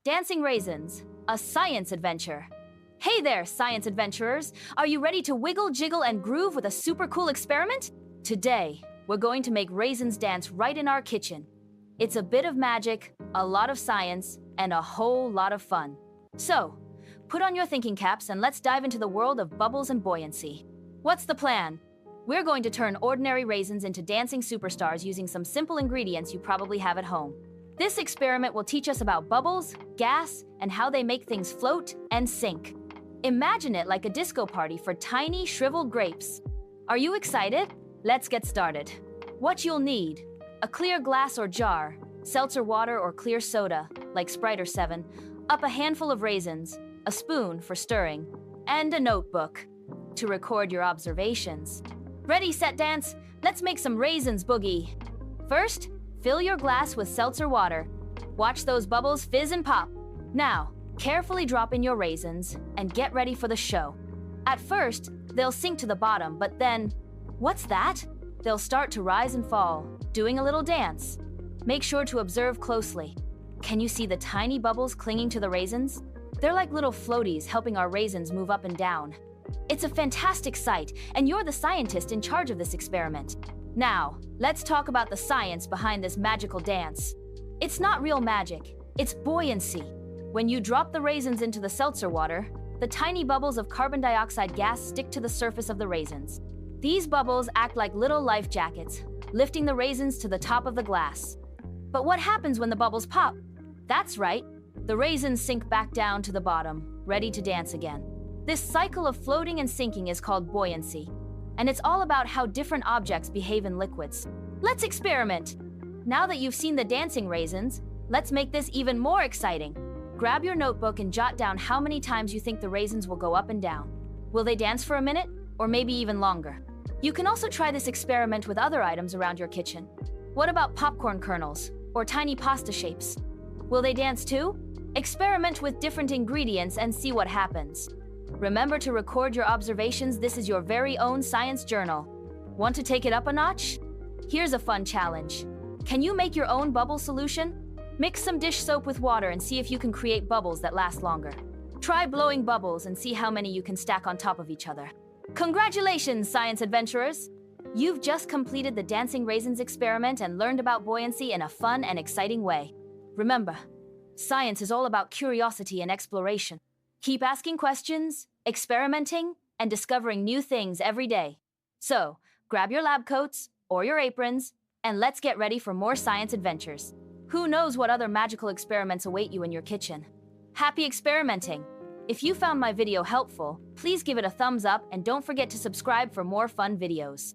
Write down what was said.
Dancing Raisins, a science adventure. Hey there, science adventurers! Are you ready to wiggle, jiggle, and groove with a super cool experiment? Today, we're going to make raisins dance right in our kitchen. It's a bit of magic, a lot of science, and a whole lot of fun. So, put on your thinking caps and let's dive into the world of bubbles and buoyancy. What's the plan? We're going to turn ordinary raisins into dancing superstars using some simple ingredients you probably have at home. This experiment will teach us about bubbles, gas, and how they make things float and sink. Imagine it like a disco party for tiny, shriveled grapes. Are you excited? Let's get started. What you'll need: a clear glass or jar, seltzer water or clear soda, like Sprite or 7, up a handful of raisins, a spoon for stirring, and a notebook to record your observations. Ready, set, dance? Let's make some raisins boogie. First, fill your glass with seltzer water. Watch those bubbles fizz and pop. Now, carefully drop in your raisins and get ready for the show. At first, they'll sink to the bottom, but then, what's that? They'll start to rise and fall, doing a little dance. Make sure to observe closely. Can you see the tiny bubbles clinging to the raisins? They're like little floaties helping our raisins move up and down. It's a fantastic sight, and you're the scientist in charge of this experiment. Now, let's talk about the science behind this magical dance. It's not real magic, it's buoyancy. When you drop the raisins into the seltzer water, the tiny bubbles of carbon dioxide gas stick to the surface of the raisins. These bubbles act like little life jackets, lifting the raisins to the top of the glass. But what happens when the bubbles pop? That's right, the raisins sink back down to the bottom, ready to dance again. This cycle of floating and sinking is called buoyancy, and it's all about how different objects behave in liquids. Let's experiment! Now that you've seen the dancing raisins, let's make this even more exciting. Grab your notebook and jot down how many times you think the raisins will go up and down. Will they dance for a minute, or maybe even longer? You can also try this experiment with other items around your kitchen. What about popcorn kernels, or tiny pasta shapes? Will they dance too? Experiment with different ingredients and see what happens. Remember to record your observations. This is your very own science journal. Want to take it up a notch? Here's a fun challenge. Can you make your own bubble solution? Mix some dish soap with water and see if you can create bubbles that last longer. Try blowing bubbles and see how many you can stack on top of each other. Congratulations, science adventurers! You've just completed the dancing raisins experiment and learned about buoyancy in a fun and exciting way. Remember, science is all about curiosity and exploration. Keep asking questions, experimenting, and discovering new things every day. So, grab your lab coats or your aprons, and let's get ready for more science adventures. Who knows what other magical experiments await you in your kitchen? Happy experimenting! If you found my video helpful, please give it a thumbs up and don't forget to subscribe for more fun videos.